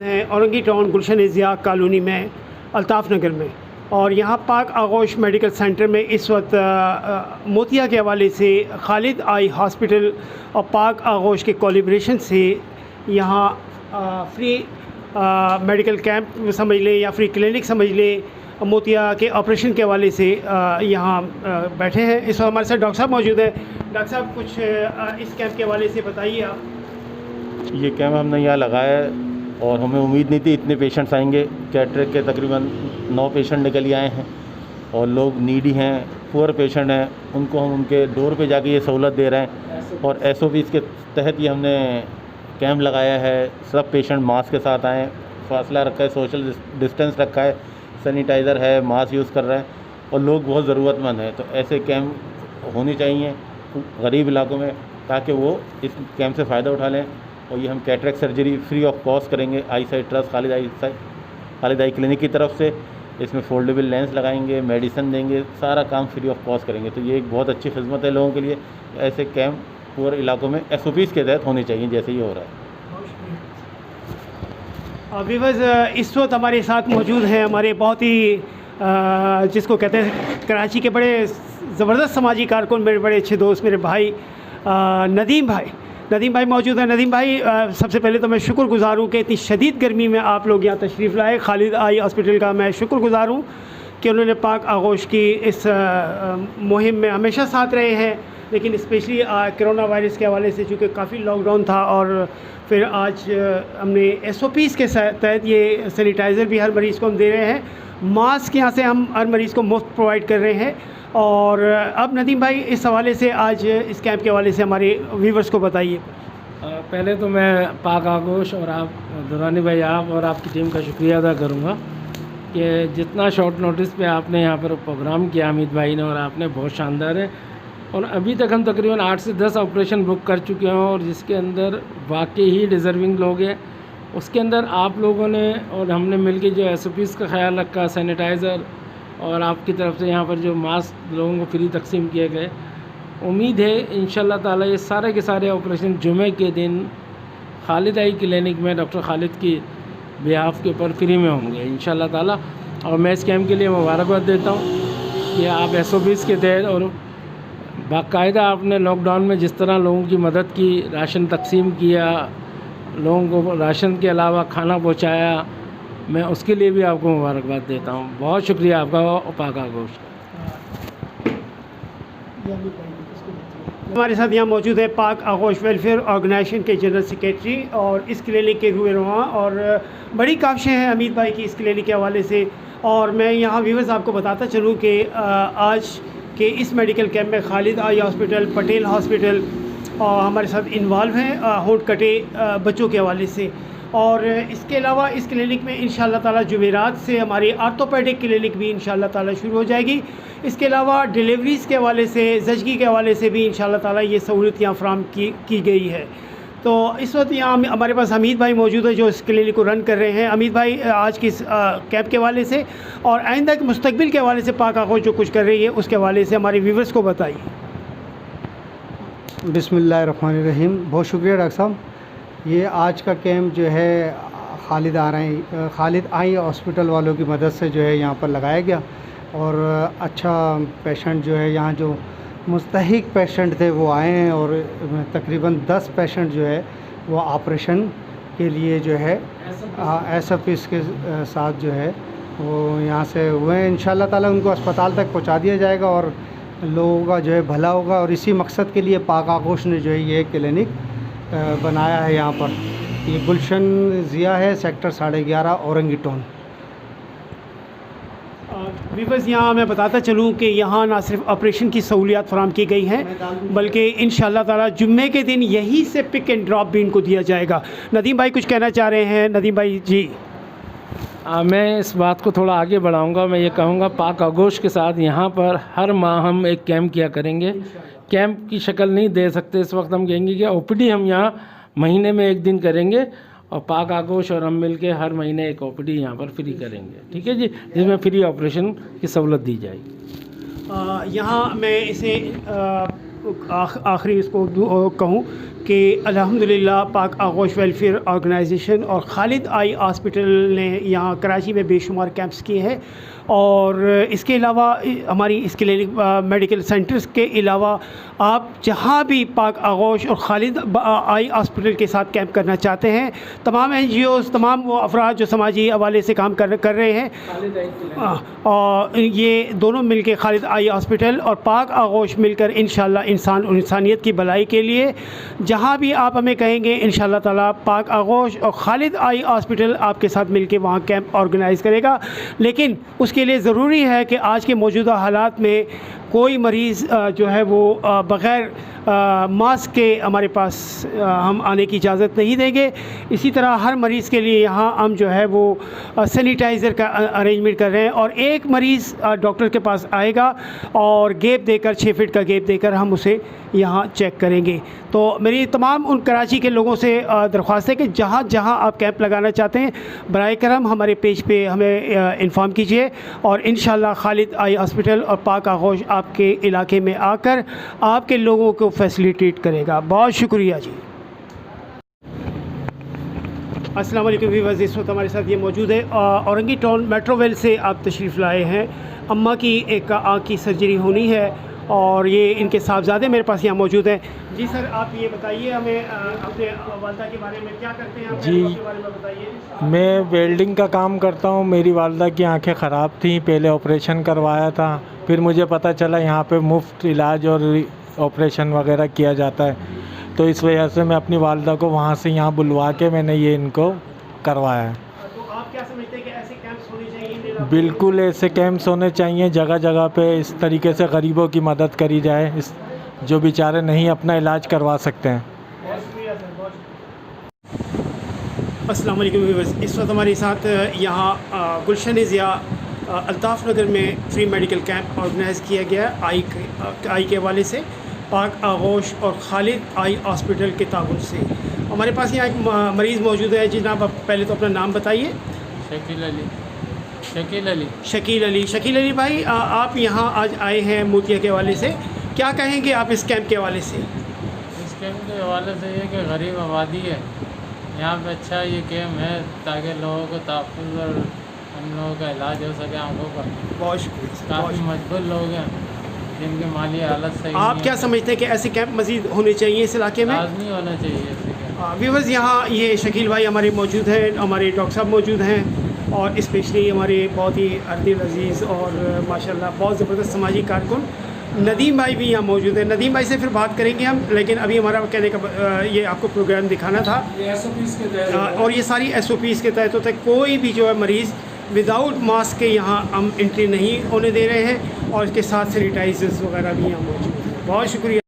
हैं औरंगी टाउन गुलशन ज़िया कॉलोनी में अल्ताफ़ नगर में। और यहाँ पाक आगोश मेडिकल सेंटर में इस वक्त मोतिया के हवाले से खालिद आई हॉस्पिटल और पाक आगोश के कोलैबोरेशन से यहाँ फ्री मेडिकल कैंप समझ लें या फ्री क्लिनिक समझ लें, मोतिया के ऑपरेशन के हवाले से यहाँ बैठे हैं। इस वक्त हमारे साथ डॉक्टर साहब मौजूद हैं। डॉक्टर साहब कुछ इस कैंप के हवाले से बताइए आप। ये कैंप हमने यहाँ लगाया है और हमें उम्मीद नहीं थी इतने पेशेंट्स आएंगे। कैटरेक्ट के तकरीबन 9 पेशेंट निकल आए हैं और लोग नीडी हैं, पुअर पेशेंट हैं, उनको हम उनके डोर पे जाके ये सहूलत दे रहे हैं। और SOPs के तहत ये हमने कैंप लगाया है। सब पेशेंट मास्क के साथ आएँ, फासला रखा है, सोशल डिस्टेंस रखा है, सैनिटाइज़र है, मास्क यूज़ कर रहे हैं और लोग बहुत ज़रूरतमंद हैं। तो ऐसे कैंप होने चाहिए गरीब इलाकों में ताकि वो इस कैंप से फ़ायदा उठा लें। और ये हम cataract surgery free of cost करेंगे eye sight trust Khalid eye clinic की तरफ से। इसमें फोल्डेबल लेंस लगाएंगे, मेडिसिन देंगे, सारा काम फ्री ऑफ कॉस्ट करेंगे। तो ये एक बहुत अच्छी खिदमत है लोगों के लिए। ऐसे कैंप पूरे इलाकों में SOPs के तहत होने चाहिए जैसे ये हो रहा है। व्यूअर्स, इस वक्त हमारे साथ मौजूद हैं हमारे बहुत ही जिसको कहते हैं कराची के बड़े ज़बरदस्त समाजी कारकुन, मेरे बड़े अच्छे दोस्त, मेरे भाई नदीम भाई मौजूद हैं। नदीम भाई, सबसे पहले तो मैं शुक्रगुज़ार हूँ कि इतनी शदीद गर्मी में आप लोग यहाँ तशरीफ़ लाए। खालिद आई हॉस्पिटल का मैं शुक्रगुज़ार हूँ कि उन्होंने पाक आगोश की इस मुहिम में हमेशा साथ रहे हैं, लेकिन स्पेशली कोरोना वायरस के हवाले से चूँकि काफ़ी लॉकडाउन था और फिर आज हमने SOPs के तहत ये सैनिटाइज़र भी हर मरीज़ को हम दे रहे हैं, मास्क यहाँ से हम हर मरीज़ को मुफ्त प्रोवाइड कर रहे हैं। और अब नदीम भाई इस हवाले से आज इस कैंप के हवाले से हमारे व्यूवर्स को बताइए। पहले तो मैं पाक आगोश और आप दुरानी भाई, आप और आपकी टीम का शुक्रिया अदा करूँगा कि जितना शॉर्ट नोटिस पे आपने यहाँ पर प्रोग्राम किया हामिद भाई ने और आपने, बहुत शानदार है। और अभी तक हम तकरीबन 8 से 10 ऑपरेशन बुक कर चुके हैं और जिसके अंदर वाकई ही डिज़र्विंग लोग हैं। उसके अंदर आप लोगों ने और हमने मिलकर जो SOPs का ख्याल रखा, सैनिटाइज़र और आपकी तरफ से यहाँ पर जो मास्क लोगों को फ्री तकसीम किए गए, उम्मीद है इंशाल्लाह ताला ये सारे के सारे ऑपरेशन जुमे के दिन खालिद आई क्लिनिक में डॉक्टर खालिद की बिहाफ के ऊपर फ्री में होंगे इंशाल्लाह ताला। और मैं इस कैंप के लिए मुबारकबाद देता हूँ कि आप SOPs के तहत और बाकायदा आपने लॉकडाउन में जिस तरह लोगों की मदद की, राशन तकसीम किया, लोगों को राशन के अलावा खाना पहुँचाया, मैं उसके लिए भी आपको मुबारकबाद देता हूँ। बहुत शुक्रिया आपका पाक आगोश। हमारे साथ यहाँ मौजूद है पाक आगोश वेलफेयर ऑर्गेनाइजेशन के जनरल सेक्रेटरी और इस क्लिनिक के रूबरुआ, और बड़ी काविशें हैं अमीद भाई की इस क्लिनिक के हवाले से। और मैं यहाँ व्यूवर्स आपको बताता चलूँ कि आज के इस मेडिकल कैंप में Khalid eye hospital, Patel hospital और हमारे साथ इन्वॉल्व हैं होंठ कटे बच्चों के हवाले से। और इसके अलावा इस क्लिनिक में इंशाल्लाह ताला जुमेरात से हमारी आर्थोपेडिक क्लिनिक भी इंशाल्लाह ताला शुरू हो जाएगी। इसके अलावा डिलीवरीज़ के हवाले से, ज़चगी के हवाले से भी इंशाल्लाह ताला ये सहूलत यहाँ फ़राम की गई है। तो इस वक्त यहाँ हमारे पास हमीद भाई मौजूद है जो इस क्लिनिक को रन कर रहे हैं। हमीद भाई, आज की इस कैंप के हवाले से और आइंदा के मुस्तकबिल के हवाले से पाक आगोश जो कुछ कर रही है उसके हवाले से हमारे व्यूवर्स को बताइए। बिस्मिल्लाहिर्रहमानिर्रहीम। बहुत शुक्रिया डॉक्टर साहब। ये आज का कैंप जो है खालिद आई हॉस्पिटल वालों की मदद से जो है यहाँ पर लगाया गया। और अच्छा पेशेंट जो है यहाँ जो मुस्तहिक पेशेंट थे वो आए हैं और तकरीबन 10 पेशेंट जो है वो ऑपरेशन के लिए जो है SOPs के साथ जो है वो यहाँ से हुए हैं। इंशाल्लाह ताला उनको अस्पताल तक पहुँचा दिया जाएगा और लोगों का जो है भला होगा। और इसी मकसद के लिए पाक आगोश ने जो है ये क्लिनिक बनाया है यहाँ पर। ये गुलशन ज़िया है, सेक्टर 11.5 औरंगी टाउन। व्यूअर्स, यहाँ मैं बताता चलूँ कि यहाँ ना सिर्फ ऑपरेशन की सहूलियात फराम की गई हैं बल्कि इंशाल्लाह ताला जुम्मे के दिन यहीं से पिक एंड ड्रॉप भी इनको दिया जाएगा। नदीम भाई कुछ कहना चाह रहे हैं। नदीम भाई जी। मैं इस बात को थोड़ा आगे बढ़ाऊंगा। मैं ये कहूँगा पाक आगोश के साथ यहाँ पर हर माह हम एक कैंप किया करेंगे। कैंप की शक्ल नहीं दे सकते इस वक्त, हम कहेंगे कि OPD हम यहाँ महीने में एक दिन करेंगे और पाक आगोश और हम मिलके हर महीने एक OPD यहाँ पर फ्री करेंगे, ठीक है जी, जिसमें फ्री ऑपरेशन की सहूलत दी जाएगी। यहाँ मैं इसे आखिरी इसको कहूँ कि अल्हम्दुलिल्लाह पाक आगोश वेलफेयर ऑर्गेनाइजेशन और खालिद आई हॉस्पिटल ने यहाँ कराची में बेशुमार कैंप्स किए हैं और इसके अलावा हमारी इस क्लिनिक मेडिकल सेंटर्स के अलावा आप जहाँ भी पाक आगोश और खालिद आई हॉस्पिटल के साथ कैंप करना चाहते हैं, तमाम NGOs, तमाम वो अफराद जो समाजी हवाले से काम कर रहे हैं, और ये दोनों मिलके खालिद आई हॉस्पिटल और पाक आगोश मिलकर इंशाल्लाह इंसान और इंसानियत की भलाई के लिए जहाँ भी आप हमें कहेंगे इंशाल्लाह ताला पाक आगोश और खालिद आई हॉस्पिटल आपके साथ मिलके वहाँ कैंप ऑर्गेनाइज़ करेगा। लेकिन उसके लिए ज़रूरी है कि आज के मौजूदा हालात में कोई मरीज़ जो है वो बग़ैर मास्क के हमारे पास हम आने की इजाज़त नहीं देंगे। इसी तरह हर मरीज़ के लिए यहाँ हम जो है वो सैनिटाइज़र का अरेंजमेंट कर रहे हैं और एक मरीज़ डॉक्टर के पास आएगा और गैप देकर 6 फीट का गैप देकर हम उसे यहाँ चेक करेंगे। तो मेरी तमाम उन कराची के लोगों से दरख्वास्त है कि जहाँ जहाँ आप कैंप लगाना चाहते हैं बराए करम हमारे पेज पे हमें इन्फॉर्म कीजिए और इंशाल्लाह खालिद आई हॉस्पिटल और पाक आगोश आपके इलाके में आकर आपके लोगों को फैसिलिटेट करेगा। बहुत शुक्रिया जी। अस्सलाम वालेकुम व्यूअर्स, इस वक्त हमारे साथ ये मौजूद है औरंगी टाउन मेट्रोवेल से आप तशरीफ़ लाए हैं। अम्मा की एक आँख की सर्जरी होनी है और ये इनके साहबजादे मेरे पास यहाँ मौजूद हैं। जी सर, आप ये बताइए हमें अपने वालदा के बारे में, क्या करते हैं आप? जी, के बारे में बताइए। मैं वेल्डिंग का काम करता हूँ। मेरी वालदा की आंखें ख़राब थी, पहले ऑपरेशन करवाया था, फिर मुझे पता चला यहाँ पे मुफ्त इलाज और ऑपरेशन वगैरह किया जाता है, तो इस वजह से मैं अपनी वालदा को वहाँ से यहाँ बुलवा के मैंने ये इनको करवाया है। तो आप क्या समझते हैं कि ऐसे कैंप्स होने चाहिए? बिल्कुल ऐसे कैंप्स होने चाहिए, जगह जगह पे इस तरीके से गरीबों की मदद करी जाए, इस जो बेचारे नहीं अपना इलाज करवा सकते हैं। बहुत शुक्रिया सर, बहुत शुक्रिया। अस्सलाम वालेकुम व्यूअर्स, इस वक्त हमारे साथ यहाँ गुलशन ज़िया अल्ताफ़ नगर में फ्री मेडिकल कैंप ऑर्गेनाइज़ किया गया आई के हवाले से पाक आगोश और खालिद आई हॉस्पिटल के ताउन से। हमारे पास यहाँ एक मरीज़ मौजूद है। जनाब, आप पहले तो अपना नाम बताइए। शकील अली भाई, आप यहाँ आज आए हैं मोतिया के हवाले से, क्या कहेंगे आप इस कैंप के हवाले से? इस कैंप के हवाले से ये कि गरीब आबादी है, यहाँ पे अच्छा ये कैंप है ताकि लोगों को तहफ़्फ़ुज़ और हम लोगों का इलाज हो सके आँखों का। बहुत शुक्रिया। काफ़ी मजबूर लोग हैं जिनकी माली हालत सही आप नहीं क्या है। समझते हैं कि ऐसे कैंप मज़ीद होने चाहिए इस इलाके में? लाज़मी होना चाहिए ऐसे कैंप। व्यूअर्स, यहाँ ये शकील भाई हमारे मौजूद हैं, हमारे डॉक्टर साहब मौजूद हैं और स्पेशली हमारे बहुत ही अर्दिल अजीज़ और माशाल्लाह बहुत ज़बरदस्त समाजी कारकुन नदीम भाई भी यहाँ मौजूद है। नदीम भाई से फिर बात करेंगे हम, लेकिन अभी हमारा कहने का ये आपको प्रोग्राम दिखाना था। SOPs के तहत और ये सारी SOPs के तहत होता है। कोई भी जो है मरीज़ विदाउट मास्क के यहाँ हम एंट्री नहीं होने दे रहे हैं और इसके साथ सैनिटाइजर्स वगैरह भी यहाँ मौजूद हैं। बहुत शुक्रिया।